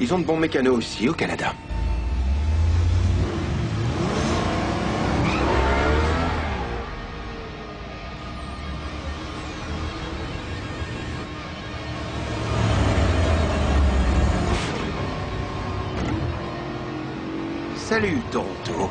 Ils ont de bons mécanos aussi au Canada. Salut, Toronto.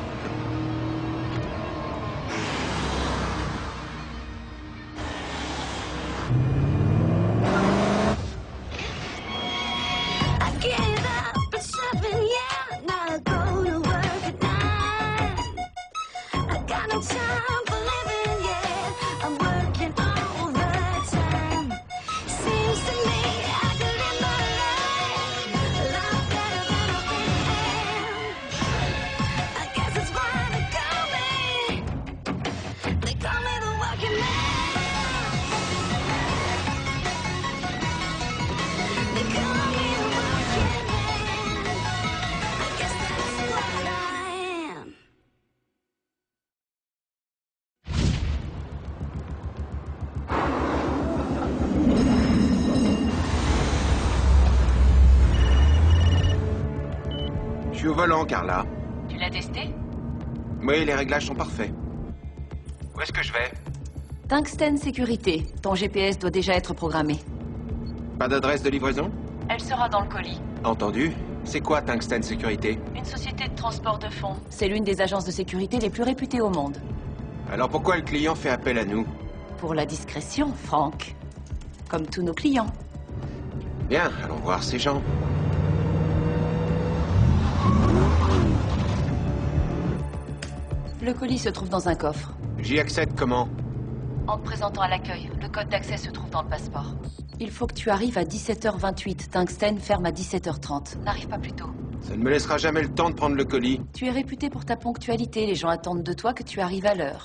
Je suis au volant, Carla. Tu l'as testé? Oui, les réglages sont parfaits. Où est-ce que je vais? Tungsten Sécurité. Ton GPS doit déjà être programmé. Pas d'adresse de livraison? Elle sera dans le colis. Entendu. C'est quoi Tungsten Sécurité? Une société de transport de fonds. C'est l'une des agences de sécurité les plus réputées au monde. Alors pourquoi le client fait appel à nous? Pour la discrétion, Franck. Comme tous nos clients. Bien, allons voir ces gens. Le colis se trouve dans un coffre. J'y accède comment? En te présentant à l'accueil, le code d'accès se trouve dans le passeport. Il faut que tu arrives à 17h28. Tungsten ferme à 17h30. N'arrive pas plus tôt. Ça ne me laissera jamais le temps de prendre le colis. Tu es réputé pour ta ponctualité. Les gens attendent de toi que tu arrives à l'heure.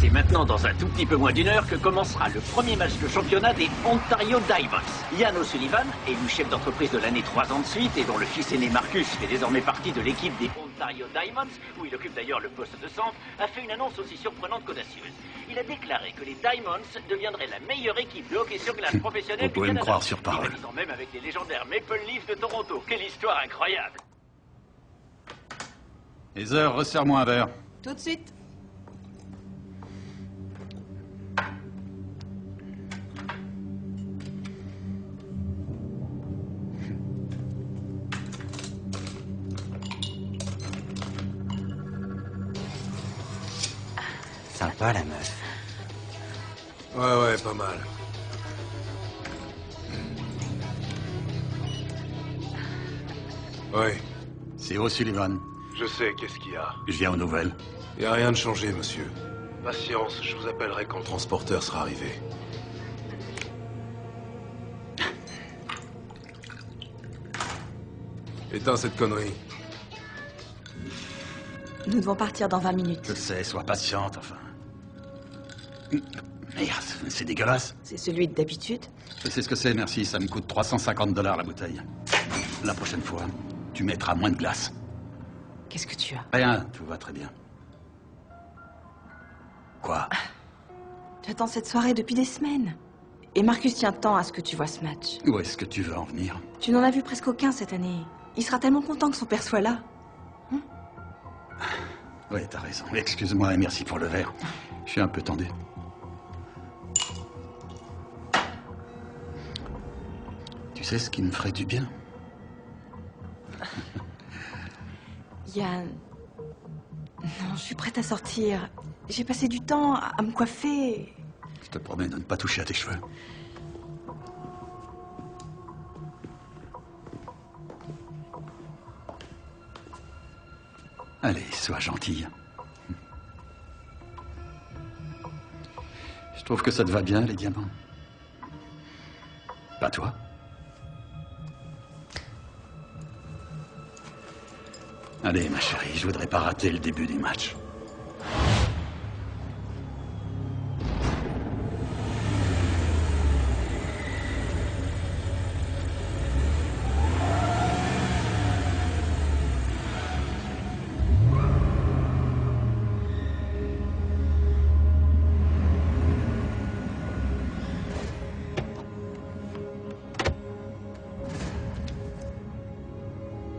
C'est maintenant dans un tout petit peu moins d'une heure que commencera le premier match de championnat des Ontario Diamonds. Ian O'Sullivan, élu chef d'entreprise de l'année 3 ans de suite et dont le fils aîné Marcus fait désormais partie de l'équipe des Ontario Diamonds, où il occupe d'ailleurs le poste de centre, a fait une annonce aussi surprenante qu'audacieuse. Il a déclaré que les Diamonds deviendraient la meilleure équipe de hockey sur glace professionnelle Vous pouvez du me Canada, croire sur parole. rivalisant même avec les légendaires Maple Leafs de Toronto. Quelle histoire incroyable! Heather, resserre-moi un verre. Tout de suite. Sympa la meuf. Ouais, pas mal. Ouais, C'est O'Sullivan. je sais, qu'est-ce qu'il y a? Je viens aux nouvelles. Y a rien de changé, monsieur. Patience, je vous appellerai quand le transporteur sera arrivé. Éteins cette connerie. Nous devons partir dans 20 minutes. Je sais, sois patiente, enfin. Merde, c'est dégueulasse. C'est celui d'habitude. Je sais ce que c'est, merci. Ça me coûte 350 $ la bouteille. La prochaine fois, tu mettras moins de glace. Qu'est-ce que tu as? Rien, tout va très bien. Quoi? J'attends cette soirée depuis des semaines. Et Marcus tient tant à ce que tu vois ce match. Où est-ce que tu veux en venir? Tu n'en as vu presque aucun cette année. Il sera tellement content que son père soit là. Oui, t'as raison. Excuse-moi et merci pour le verre. Je suis un peu tendu. Tu sais ce qui me ferait du bien? Yann... Non, je suis prête à sortir. J'ai passé du temps à me coiffer. Je te promets de ne pas toucher à tes cheveux. Allez, sois gentille. Je trouve que ça te va bien, les diamants. Pas toi? Allez, ma chérie, je voudrais pas rater le début du match.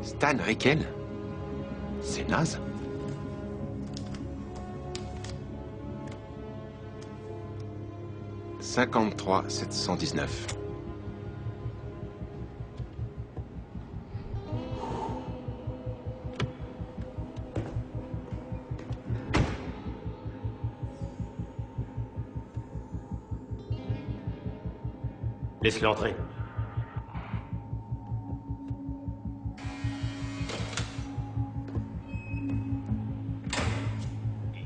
Stan Rickel? C'est naze. « 53 719. Laisse-le entrer.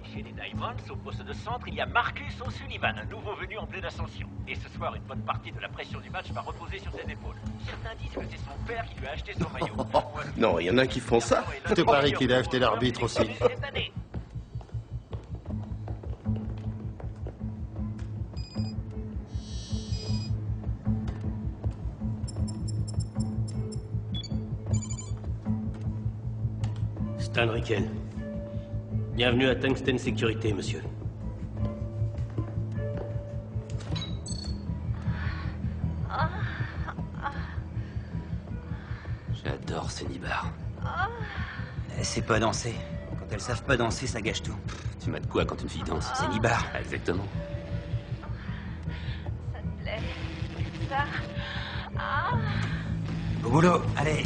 Chez les Diamonds, au poste de centre, il y a Marcus O'Sullivan, un nouveau venu en pleine ascension. Et ce soir, une bonne partie de la pression du match va reposer sur ses épaules. Certains disent que c'est son père qui lui a acheté son maillot. Non, il y en a qui font ça. Je te parie qu'il a acheté l'arbitre aussi. Cette année. Stan Rickel. Bienvenue à Tungsten Sécurité, monsieur. J'adore ce nibar. C'est pas danser. Quand elles savent pas danser, ça gâche tout. Tu m'as de quoi quand une fille danse? C'est nibar. Exactement. Ça te plaît? Ça? Au boulot, allez.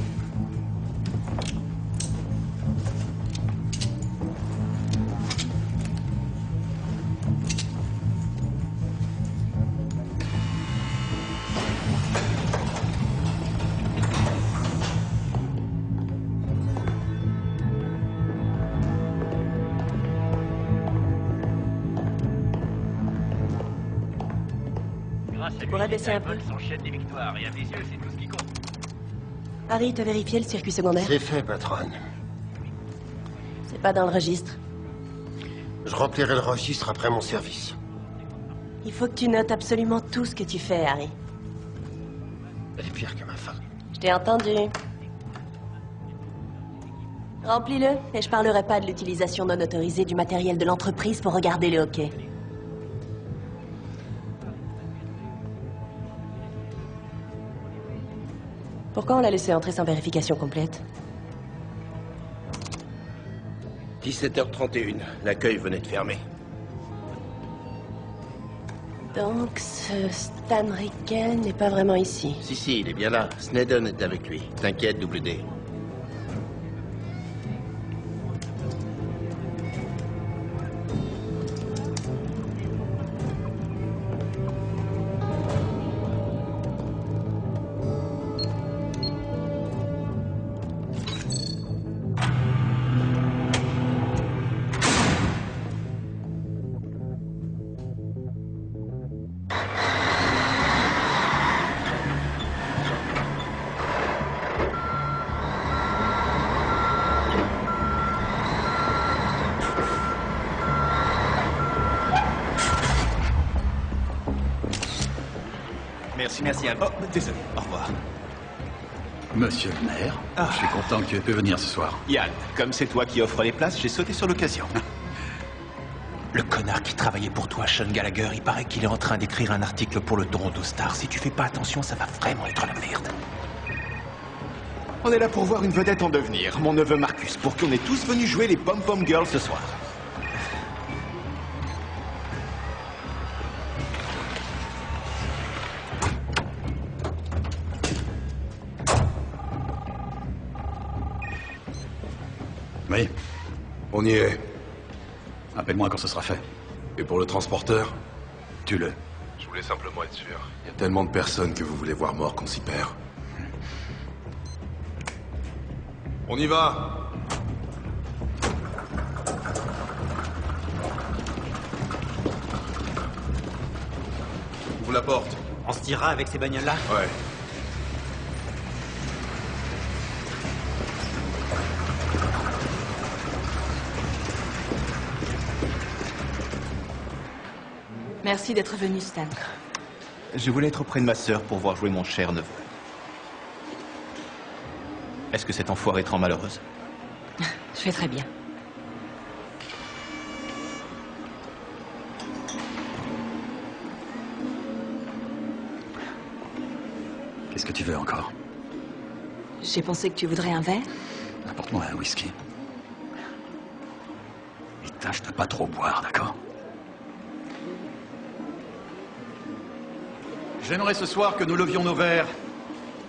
Grâce à lui, pourrais baisser les un peu? Diamonds s'enchaînent des victoires. Et à mes yeux, c'est tout ce qui compte. Harry, t'as vérifié le circuit secondaire? C'est fait, patronne. C'est pas dans le registre. Je remplirai le registre après mon service. Il faut que tu notes absolument tout ce que tu fais, Harry. Elle est pire que ma femme. Je t'ai entendu. Remplis-le, et je parlerai pas de l'utilisation non autorisée du matériel de l'entreprise pour regarder le hockey. Pourquoi on l'a laissé entrer sans vérification complète? 17h31, l'accueil venait de fermer. Donc, ce Stan Rickel n'est pas vraiment ici. Si, il est bien là. Snedden est avec lui. T'inquiète, WD. Merci. Oh, désolé. Au revoir. Monsieur le maire, je suis content que tu aies pu venir ce soir. Yann, comme c'est toi qui offre les places, j'ai sauté sur l'occasion. Le connard qui travaillait pour toi, Sean Gallagher, il paraît qu'il est en train d'écrire un article pour le Toronto Star. Si tu fais pas attention, ça va vraiment être la merde. On est là pour voir une vedette en devenir, mon neveu Marcus, pour qu'on est tous venus jouer les Pom-Pom Girls ce soir. Oui, On y est. appelle-moi quand ce sera fait. Et pour le transporteur? Tue-le. Je voulais simplement être sûr. Il y a tellement de personnes que vous voulez voir mort qu'on s'y perd. On y va! Ouvre la porte. On se tirera avec ces bagnoles-là? Ouais. Merci d'être venu, Stan. Je voulais être auprès de ma sœur pour voir jouer mon cher neveu. Est-ce que cette enfoirée te rend malheureuse? Je fais très bien. Qu'est-ce que tu veux encore? J'ai pensé que tu voudrais un verre. Apporte-moi un whisky. Et tâche de pas trop boire, d'accord? J'aimerais ce soir que nous levions nos verres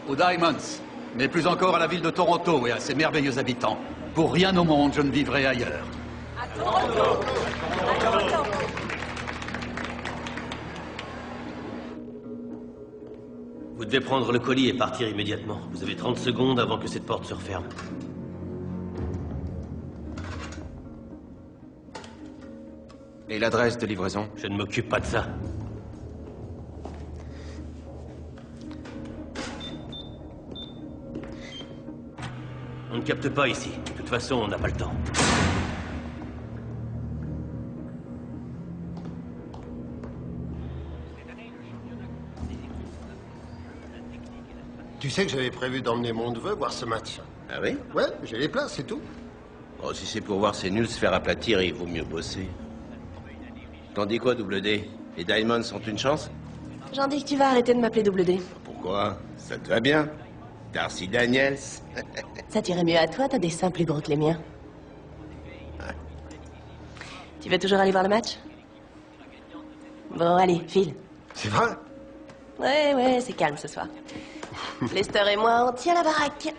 aux Diamonds, mais plus encore à la ville de Toronto et à ses merveilleux habitants. Pour rien au monde, je ne vivrai ailleurs. À Toronto! Vous devez prendre le colis et partir immédiatement. Vous avez 30 secondes avant que cette porte se referme. Et l'adresse de livraison? Je ne m'occupe pas de ça. On ne capte pas ici. De toute façon, on n'a pas le temps. Tu sais que j'avais prévu d'emmener mon neveu voir ce match. Ah oui? Ouais, j'ai les places, c'est tout. Bon, si c'est pour voir ces nuls se faire aplatir, il vaut mieux bosser. T'en dis quoi, Double D? Les Diamonds ont une chance? J'en dis que tu vas arrêter de m'appeler Double D. Pourquoi? Ça te va bien? Darcy Daniels. Ça t'irait mieux à toi, t'as des seins plus gros que les miens. Tu veux toujours aller voir le match? Bon, allez, file. C'est vrai? Ouais, c'est calme ce soir. Lester et moi, on tient la baraque.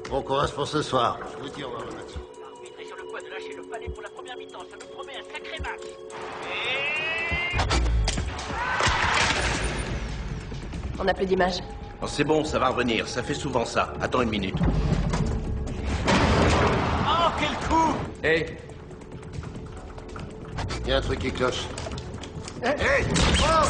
Bon courage pour ce soir. Je vous dis, on va le match. L'arbitre est sur le point de lâcher le palais pour la première mi-temps. Ça nous promet un sacré match. On n'a plus d'image. Oh, c'est bon, ça va revenir. Ça fait souvent ça. Attends une minute. Oh, quel coup! Hé! Il y a un truc qui cloche. Hé! Oh!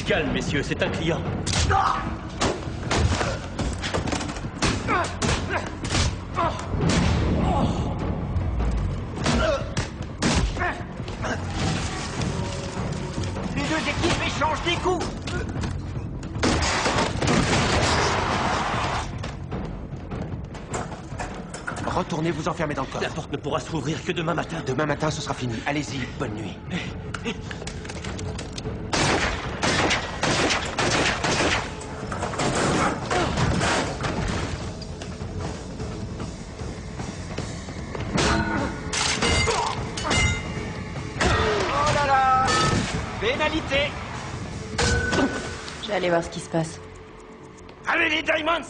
Calme, messieurs, c'est un client. Les deux équipes échangent des coups. Retournez vous enfermer dans le coffre. La porte ne pourra s'ouvrir que demain matin. Demain matin, ce sera fini. Allez-y, bonne nuit. Pénalité! Je vais aller voir ce qui se passe. Allez les Diamonds!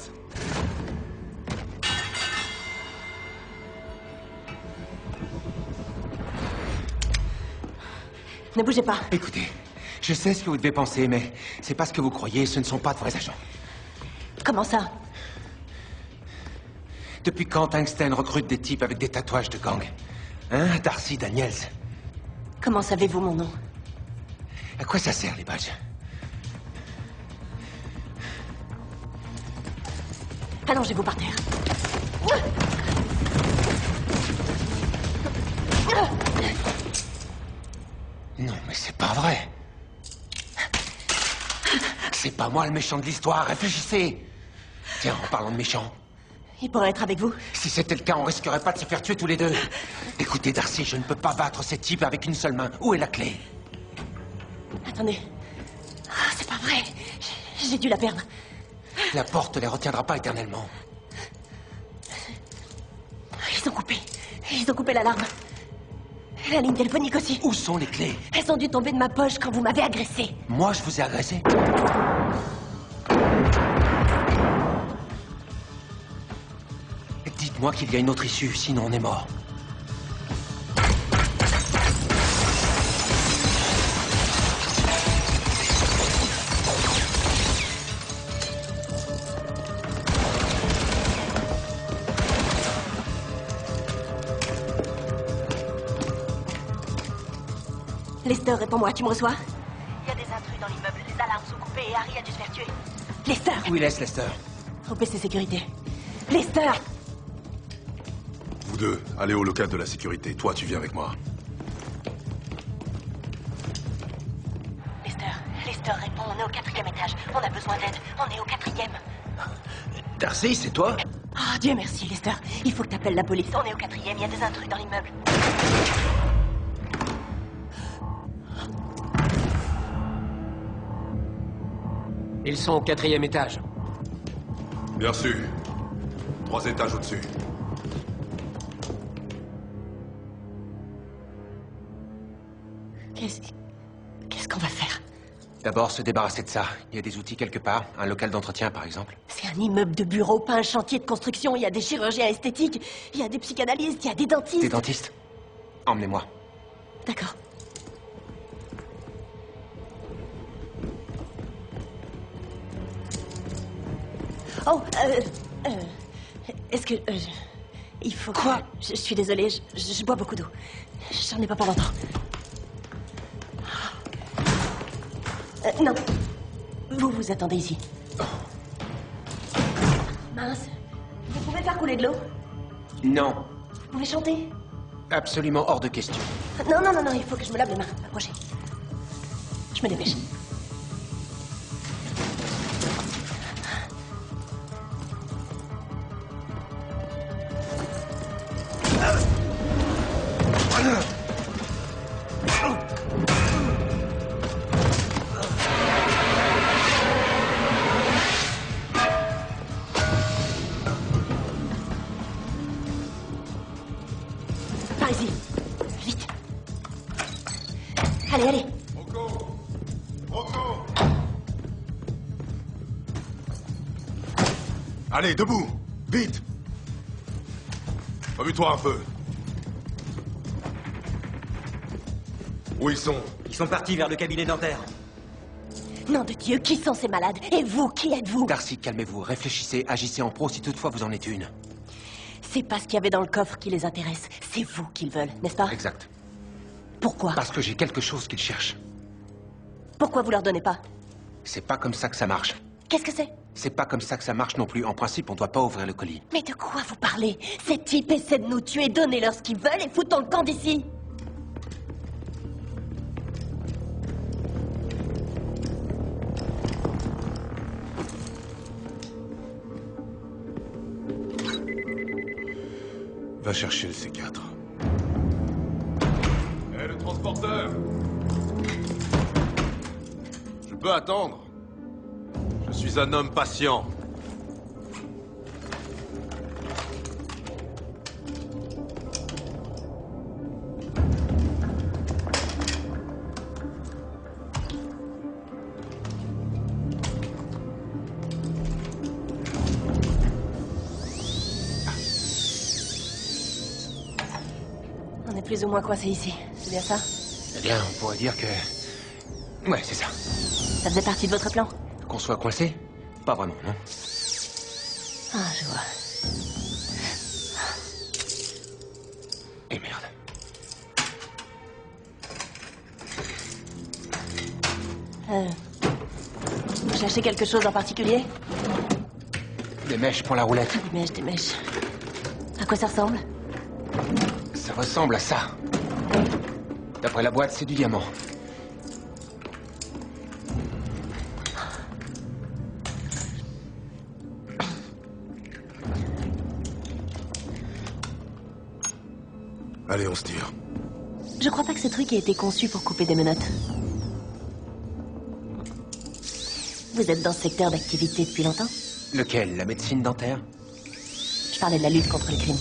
Ne bougez pas. Écoutez, je sais ce que vous devez penser, mais c'est pas ce que vous croyez, ce ne sont pas de vrais agents. Comment ça? Depuis quand Tungsten recrute des types avec des tatouages de gang? Hein, Darcy Daniels? Comment savez-vous mon nom? À quoi ça sert, les badges? Allongez-vous par terre. Non, mais c'est pas vrai. C'est pas moi le méchant de l'histoire, réfléchissez. Tiens, en parlant de méchant. Il pourrait être avec vous. Si c'était le cas, on risquerait pas de se faire tuer tous les deux. Écoutez, Darcy, je ne peux pas battre ces types avec une seule main. Où est la clé? Attendez. Ah, c'est pas vrai. J'ai dû la perdre. La porte ne les retiendra pas éternellement. Ils ont coupé l'alarme. La ligne téléphonique aussi. Où sont les clés? Elles ont dû tomber de ma poche quand vous m'avez agressé. Moi, je vous ai agressé? Dites-moi qu'il y a une autre issue, sinon on est mort. Lester, réponds-moi, tu me reçois? Il y a des intrus dans l'immeuble, les alarmes sont coupées et Harry a dû se faire tuer. Lester! Où il laisse Lester? Au PC sécurité. Lester! Vous deux, allez au local de la sécurité. Toi, tu viens avec moi. Lester, réponds, on est au 4e étage. On a besoin d'aide, on est au 4e. Darcy, c'est toi? Oh, Dieu merci, Lester. Il faut que t'appelles la police. On est au 4e, il y a des intrus dans l'immeuble. Ils sont au 4e étage. Bien sûr. 3 étages au-dessus. Qu'est-ce qu'on va faire? D'abord, se débarrasser de ça. Il y a des outils quelque part. Un local d'entretien, par exemple. C'est un immeuble de bureau, pas un chantier de construction. Il y a des chirurgiens esthétiques, il y a des psychanalystes, il y a des dentistes. Des dentistes? Emmenez-moi. D'accord. Oh, est-ce que... il faut... Quoi? Je suis désolée, je bois beaucoup d'eau. J'en ai pas pour longtemps. Non. Vous attendez ici. Mince. Vous pouvez faire couler de l'eau? Non. Vous pouvez chanter? Absolument hors de question. Non, il faut que je me lave les mains. Approchez. Je me dépêche. Par ici. Vite. Allez. Rocco! Allez, debout! Vite! Remue-toi un peu. Où ils sont? Ils sont partis vers le cabinet dentaire. Nom de Dieu, qui sont ces malades? Et vous, qui êtes-vous? Darcy, calmez-vous. Réfléchissez, agissez en pro si toutefois vous en êtes une. C'est pas ce qu'il y avait dans le coffre qui les intéresse. C'est vous qu'ils veulent, n'est-ce pas? Exact. Pourquoi? Parce que j'ai quelque chose qu'ils cherchent. Pourquoi vous leur donnez pas? C'est pas comme ça que ça marche. Qu'est-ce que c'est? C'est pas comme ça que ça marche non plus. En principe, on doit pas ouvrir le colis. Mais de quoi vous parlez? Ces types essaient de nous tuer, donnez-leur ce qu'ils veulent et foutons le camp d'ici. Va chercher le C4. Hé, le transporteur! Je peux attendre. Je suis un homme patient. On est plus ou moins coincés ici, c'est bien ça? Eh bien, on pourrait dire que... Ouais, c'est ça. Ça faisait partie de votre plan? Qu'on soit coincé? Pas vraiment, non? Ah, je vois. Et merde. Vous cherchez quelque chose en particulier? Des mèches pour la roulette. Des mèches. À quoi ça ressemble? Ça ressemble à ça. D'après la boîte, c'est du diamant. Allez, on se tire. Je crois pas que ce truc ait été conçu pour couper des menottes. Vous êtes dans ce secteur d'activité depuis longtemps? Lequel? La médecine dentaire? Je parlais de la lutte contre le crime.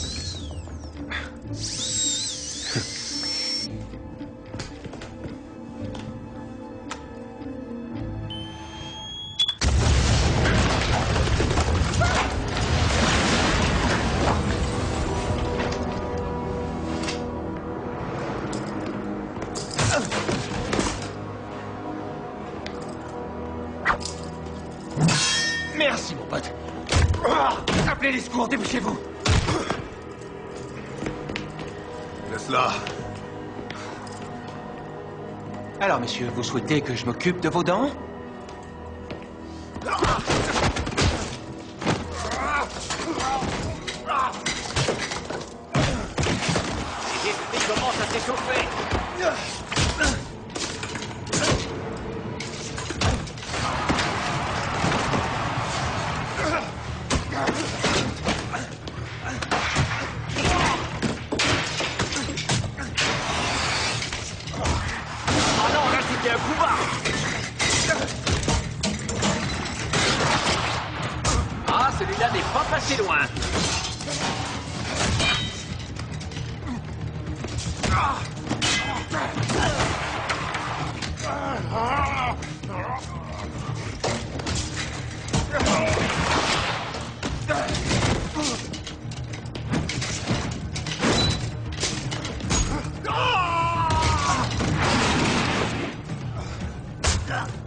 Merci, mon pote. Appelez les secours, dépêchez-vous. Laisse-la. Alors, messieurs, vous souhaitez que je m'occupe de vos dents? Les esprits commencent à s'échauffer. Oh non, là, c'était un coup bas. Ah, celui-là n'est pas passé loin.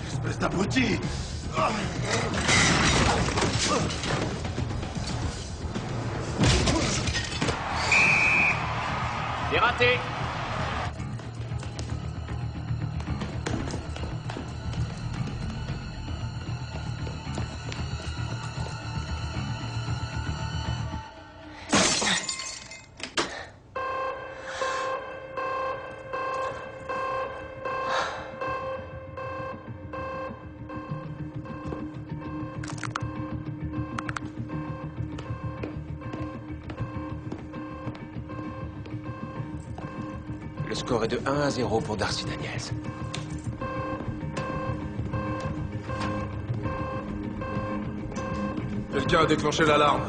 Espèce d'abruti. C'est raté. Le score est de 1-0 pour Darcy Daniels. Quelqu'un a déclenché l'alarme.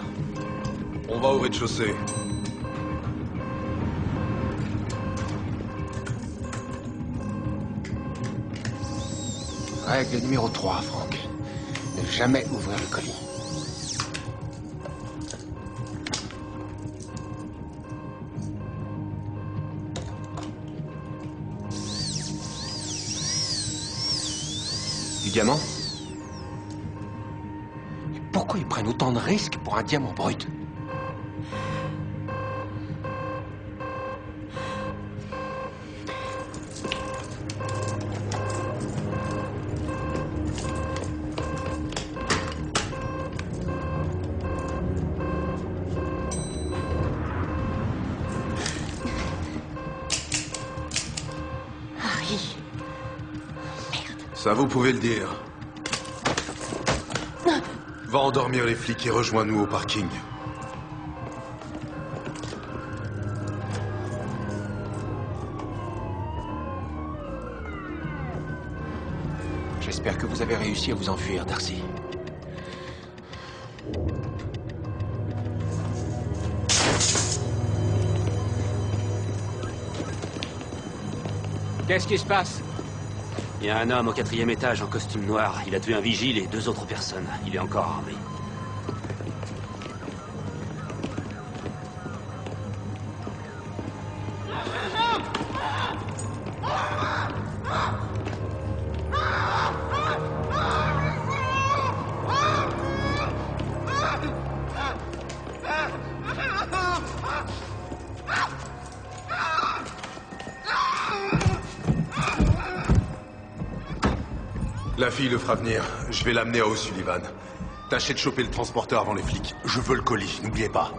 On va au rez-de-chaussée. Règle numéro 3, Franck. Ne jamais ouvrir le colis. Du diamant? Et pourquoi ils prennent autant de risques pour un diamant brut? Harry. Ça, vous pouvez le dire. Va endormir les flics et rejoins-nous au parking. J'espère que vous avez réussi à vous enfuir, Darcy. Qu'est-ce qui se passe? Il y a un homme au 4e étage en costume noir. Il a tué un vigile et 2 autres personnes. Il est encore armé. La fille le fera venir. Je vais l'amener à O'Sullivan. Tâchez de choper le transporteur avant les flics. Je veux le colis, n'oubliez pas.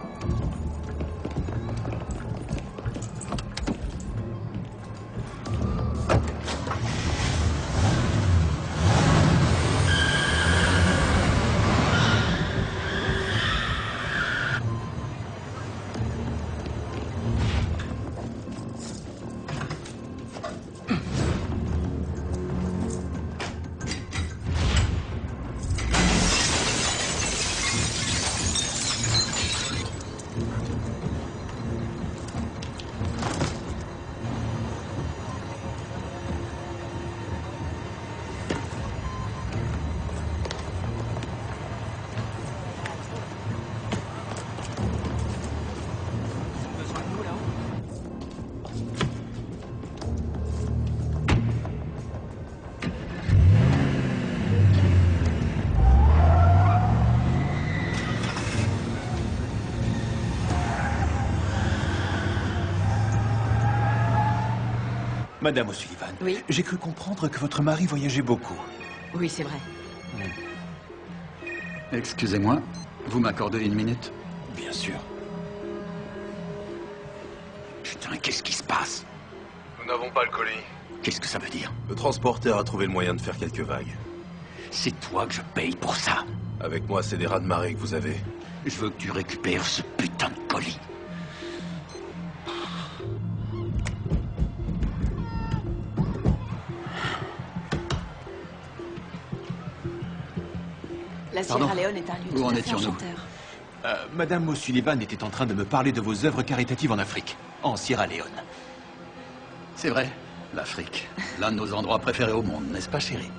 Madame O'Sullivan, Oui. J'ai cru comprendre que votre mari voyageait beaucoup. Oui, c'est vrai. Excusez-moi, vous m'accordez une minute? Bien sûr. Putain, qu'est-ce qui se passe? Nous n'avons pas le colis. Qu'est-ce que ça veut dire? Le transporteur a trouvé le moyen de faire quelques vagues. C'est toi que je paye pour ça. Avec moi, c'est des raz-de-marée que vous avez. Je veux que tu récupères ce putain de colis. La Sierra Leone est un lieu tout à fait enchanteur. Madame O'Sullivan était en train de me parler de vos œuvres caritatives en Afrique, en Sierra Leone. C'est vrai, l'Afrique. L'un de nos endroits préférés au monde, n'est-ce pas, chérie?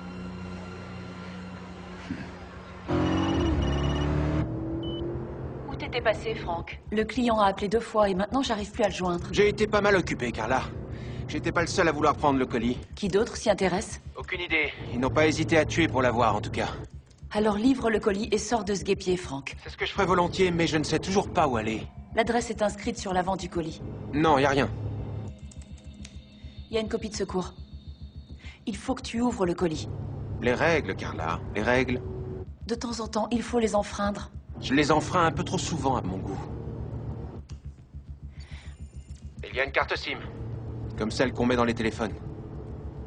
Où t'étais passé, Franck? Le client a appelé 2 fois et maintenant j'arrive plus à le joindre. J'ai été pas mal occupé, Carla. J'étais pas le seul à vouloir prendre le colis. Qui d'autre s'y intéresse? Aucune idée. Ils n'ont pas hésité à tuer pour l'avoir, en tout cas. Alors livre le colis et sors de ce guêpier, Franck. C'est ce que je ferais volontiers, mais je ne sais toujours pas où aller. L'adresse est inscrite sur l'avant du colis. Non, y a rien. Il y a une copie de secours. Il faut que tu ouvres le colis. Les règles, Carla, les règles. De temps en temps, il faut les enfreindre. Je les enfreins un peu trop souvent à mon goût. Il y a une carte SIM. Comme celle qu'on met dans les téléphones.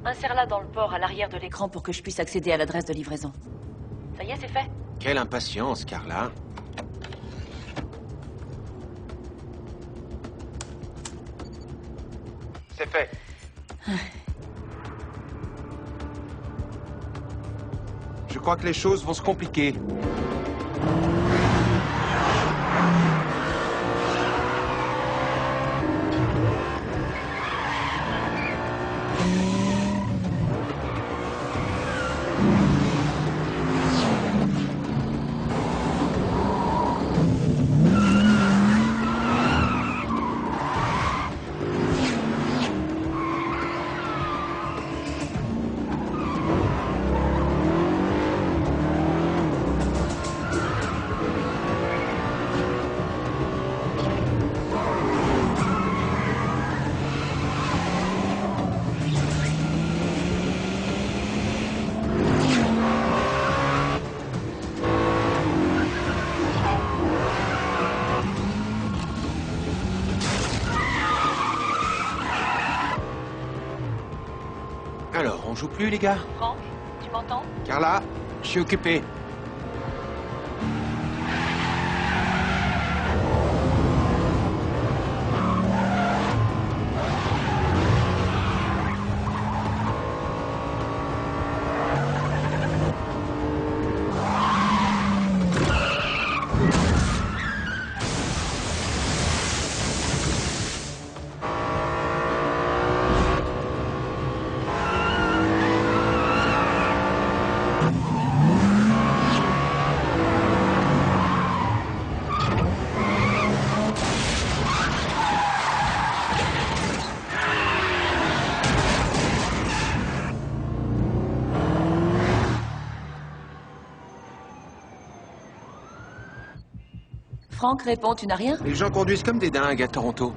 Insère-la dans le port à l'arrière de l'écran pour que je puisse accéder à l'adresse de livraison. Ça y est, c'est fait. Quelle impatience, Carla. C'est fait. Je crois que les choses vont se compliquer. Alors, on joue plus, les gars? Franck, tu m'entends? Carla, je suis occupé. Franck, réponds, tu n'as rien? Les gens conduisent comme des dingues à Toronto.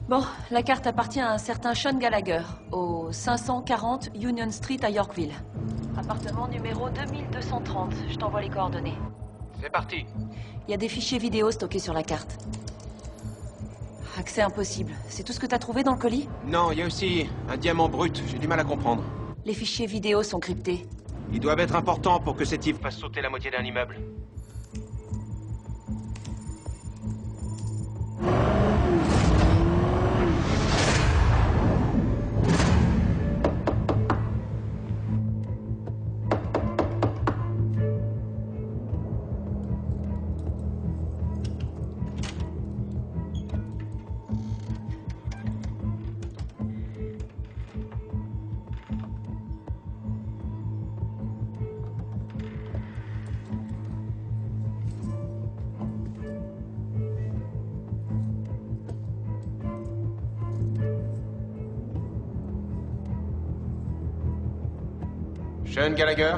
Bon, la carte appartient à un certain Sean Gallagher, au 540 Union Street à Yorkville. Appartement numéro 2230. Je t'envoie les coordonnées. C'est parti. Il y a des fichiers vidéo stockés sur la carte. Accès impossible. C'est tout ce que t'as trouvé dans le colis? Non, il y a aussi un diamant brut. J'ai du mal à comprendre. Les fichiers vidéo sont cryptés. Ils doivent être importants pour que cet Yves fasse sauter la moitié d'un immeuble. Sean Gallagher?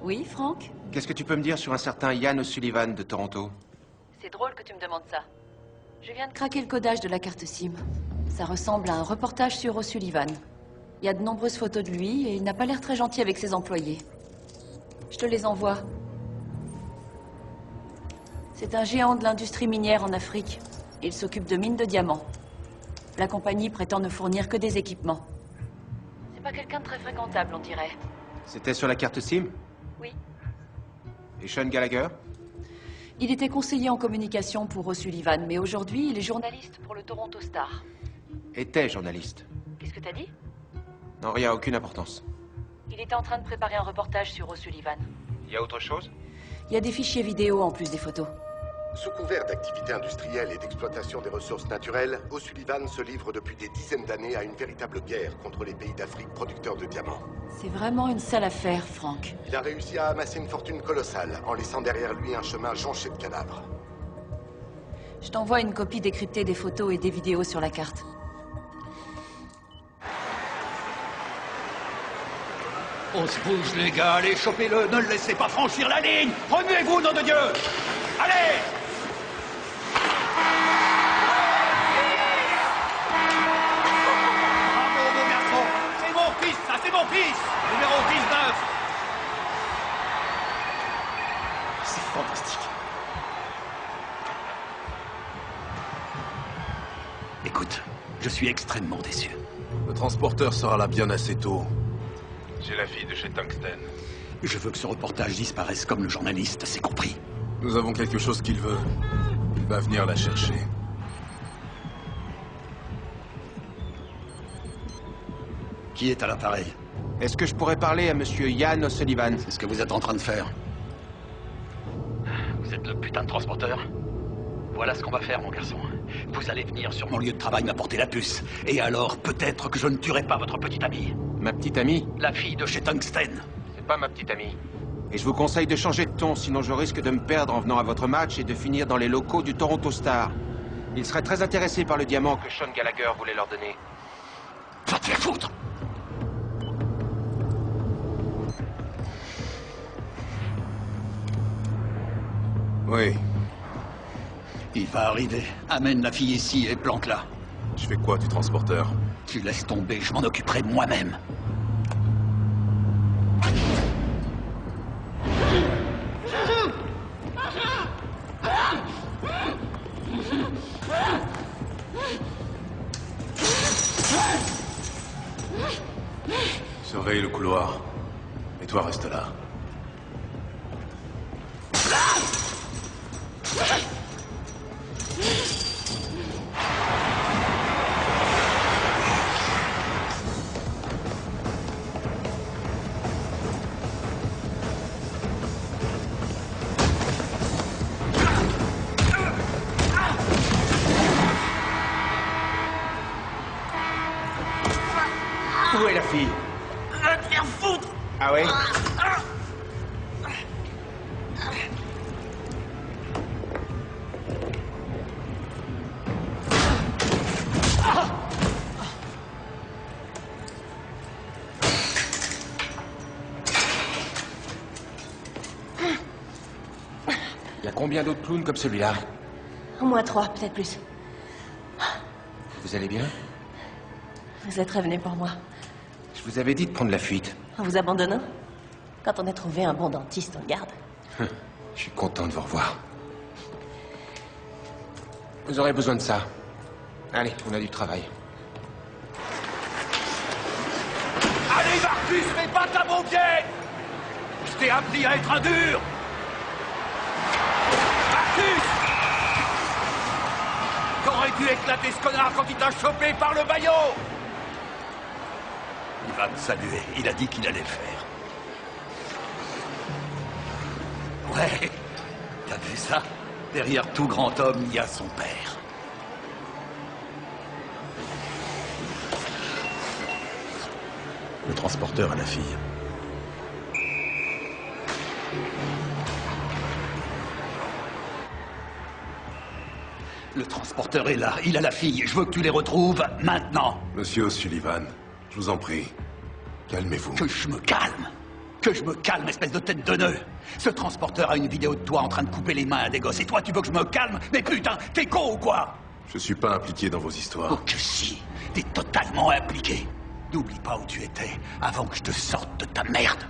Oui, Frank? Qu'est-ce que tu peux me dire sur un certain Ian O'Sullivan de Toronto? C'est drôle que tu me demandes ça. Je viens de craquer le codage de la carte SIM. Ça ressemble à un reportage sur O'Sullivan. Il y a de nombreuses photos de lui et il n'a pas l'air très gentil avec ses employés. Je te les envoie. C'est un géant de l'industrie minière en Afrique. Il s'occupe de mines de diamants. La compagnie prétend ne fournir que des équipements. C'est pas quelqu'un de très fréquentable, on dirait. C'était sur la carte SIM? Oui. Et Sean Gallagher? Il était conseiller en communication pour O'Sullivan, mais aujourd'hui, il est journaliste pour le Toronto Star. Était journaliste. Qu'est-ce que t'as dit? Non, rien, aucune importance. Il était en train de préparer un reportage sur O'Sullivan. Il y a autre chose? Il y a des fichiers vidéo en plus des photos. Sous couvert d'activités industrielles et d'exploitation des ressources naturelles, O'Sullivan se livre depuis des dizaines d'années à une véritable guerre contre les pays d'Afrique producteurs de diamants. C'est vraiment une sale affaire, Frank. Il a réussi à amasser une fortune colossale en laissant derrière lui un chemin jonché de cadavres. Je t'envoie une copie décryptée des photos et des vidéos sur la carte. On se bouge, les gars, allez, chopez-le, ne le laissez pas franchir la ligne. Remuez-vous, nom de Dieu. Allez! Bravo, mon garçon. C'est mon fils, ça, c'est mon fils. Numéro 19. C'est fantastique. Écoute, je suis extrêmement déçu. Le transporteur sera là bien assez tôt. J'ai la fille de chez Tungsten. Je veux que ce reportage disparaisse comme le journaliste, c'est compris. Nous avons quelque chose qu'il veut. Il va venir la chercher. Qui est à l'appareil? Est-ce que je pourrais parler à monsieur Ian O'Sullivan? C'est ce que vous êtes en train de faire. Vous êtes le putain de transporteur? Voilà ce qu'on va faire, mon garçon. Vous allez venir sur mon lieu de travail m'apporter la puce. Et alors, peut-être que je ne tuerai pas votre petite amie. Ma petite amie? La fille de chez Tungsten. C'est pas ma petite amie. Et je vous conseille de changer de ton, sinon je risque de me perdre en venant à votre match et de finir dans les locaux du Toronto Star. Ils seraient très intéressés par le diamant que Sean Gallagher voulait leur donner. Va te faire foutre! Oui. Il va arriver. Amène la fille ici et plante-la. Je fais quoi du transporteur? Tu laisses tomber, je m'en occuperai moi-même. Surveille le couloir. Et toi, reste là. Où est la fille? Va te faire foutre! Ah ouais? Il y a combien d'autres clowns comme celui-là? Au moins 3, peut-être plus. Vous allez bien? Vous êtes revenu pour moi. Je vous avais dit de prendre la fuite. En vous abandonnant? Quand on a trouvé un bon dentiste, on le garde. Je suis content de vous revoir. Vous aurez besoin de ça. Allez, on a du travail. Allez, Marcus, fais pas ta bombière! Je t'ai appris à être un dur! Marcus! T'aurais dû éclater ce connard quand il t'a chopé par le maillot! Il va me saluer. Il a dit qu'il allait le faire. Ouais, t'as vu ça? Derrière tout grand homme, il y a son père. Le transporteur a la fille. Le transporteur est là, il a la fille. Je veux que tu les retrouves maintenant. Monsieur O'Sullivan, je vous en prie, calmez-vous. Que je me calme? Que je me calme, espèce de tête de nœud. Ce transporteur a une vidéo de toi en train de couper les mains à des gosses. Et toi, tu veux que je me calme? Mais putain, t'es con ou quoi? Je suis pas impliqué dans vos histoires. Oh que si, t'es totalement impliqué. N'oublie pas où tu étais avant que je te sorte de ta merde.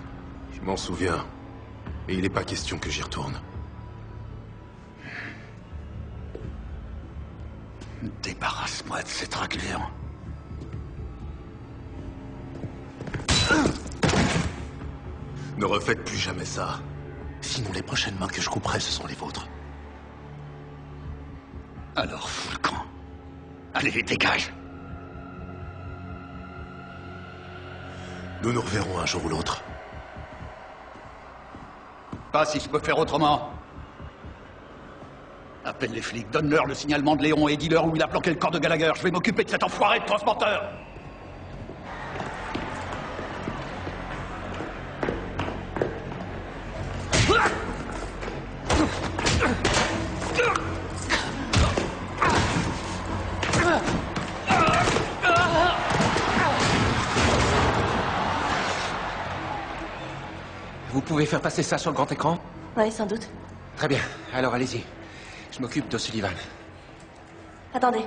Je m'en souviens. Et il n'est pas question que j'y retourne. Débarrasse-moi de cette raclure. Ne refaites plus jamais ça. Sinon, les prochaines mains que je couperai, ce sont les vôtres. Alors, fous le camp. Allez, dégage. Nous nous reverrons un jour ou l'autre. Pas si je peux faire autrement. Appelle les flics, donne-leur le signalement de Léon et dis-leur où il a planqué le corps de Gallagher. Je vais m'occuper de cet enfoiré de transporteur. Vous pouvez faire passer ça sur le grand écran? Ouais, sans doute. Très bien. Alors allez-y. Je m'occupe d'O'Sullivan. Attendez.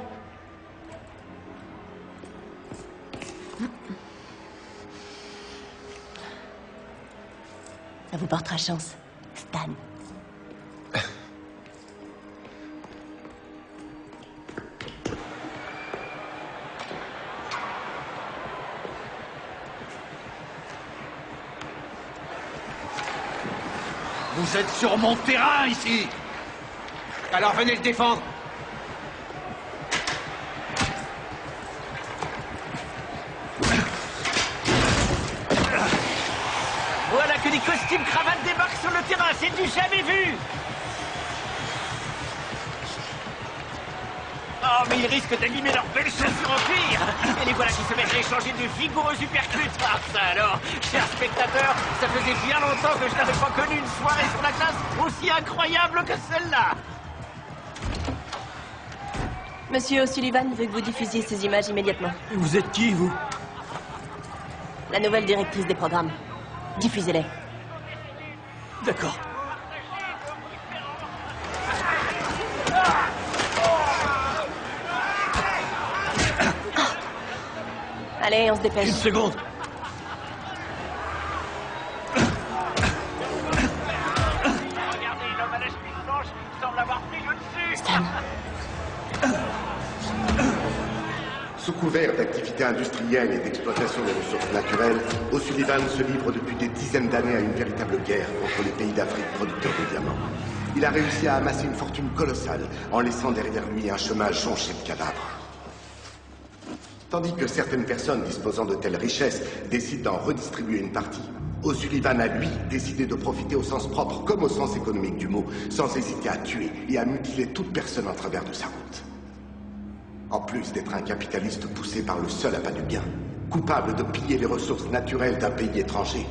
Ça vous portera chance, Stan. Vous êtes sur mon terrain, ici! Alors venez le défendre! Voilà que des costumes cravates débarquent sur le terrain, c'est du jamais vu! Oh, mais ils risquent d'abîmer leurs belles chaussures en cuir! Et les voilà qui se mettent à échanger de vigoureux uppercuts! Ah, ça alors, chers spectateurs, ça faisait bien longtemps que je n'avais pas connu une soirée sur la glace aussi incroyable que celle-là! Monsieur O'Sullivan veut que vous diffusiez ces images immédiatement. Vous êtes qui, vous? La nouvelle directrice des programmes. Diffusez-les. D'accord. Allez, on se dépêche. Une seconde. Regardez, l'homme à la chemise blanche semble avoir pris le dessus! Stan. Sous couvert d'activités industrielles et d'exploitation des ressources naturelles, O'Sullivan se livre depuis des dizaines d'années à une véritable guerre contre les pays d'Afrique producteurs de diamants. Il a réussi à amasser une fortune colossale en laissant derrière lui un chemin jonché de cadavres. Tandis que certaines personnes disposant de telles richesses décident d'en redistribuer une partie, O'Sullivan a, lui, décidé de profiter au sens propre comme au sens économique du mot, sans hésiter à tuer et à mutiler toute personne en travers de sa route. En plus d'être un capitaliste poussé par le seul appât du gain, coupable de piller les ressources naturelles d'un pays étranger,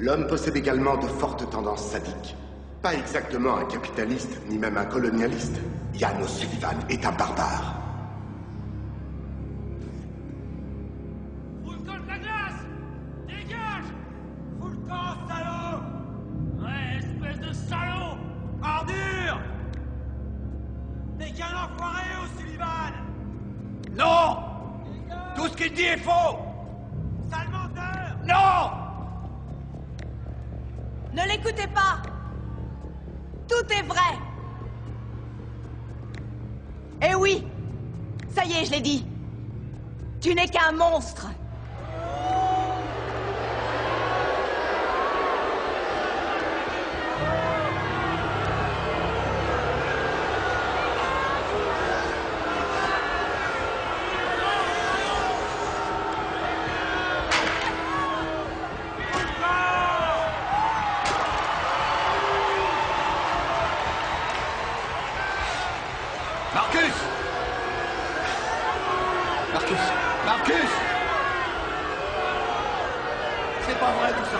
l'homme possède également de fortes tendances sadiques. Pas exactement un capitaliste, ni même un colonialiste. Ian O'Sullivan est un barbare. Fous le camp de la glace! Dégage! Fous le camp, salaud! Ouais, espèce de salaud! Ordure! T'es qu'un enfoiré, O'Sullivan! Non! Tout ce qu'il dit est faux! Sale menteur! Non! Ne l'écoutez pas! Tout est vrai! Eh oui! Ça y est, je l'ai dit! Tu n'es qu'un monstre! Marcus! Marcus! Marcus! C'est pas vrai tout ça!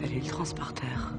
fallu le transporteur.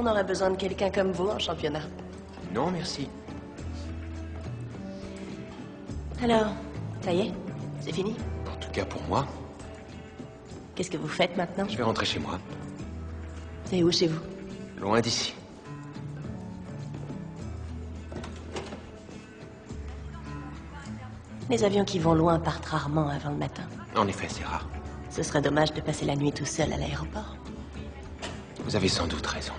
On aurait besoin de quelqu'un comme vous en championnat. Non, merci. Alors, ça y est? C'est fini? En tout cas pour moi. Qu'est-ce que vous faites maintenant? Je vais rentrer chez moi. C'est où chez vous? Loin d'ici. Les avions qui vont loin partent rarement avant le matin. En effet, c'est rare. Ce serait dommage de passer la nuit tout seul à l'aéroport. Vous avez sans doute raison.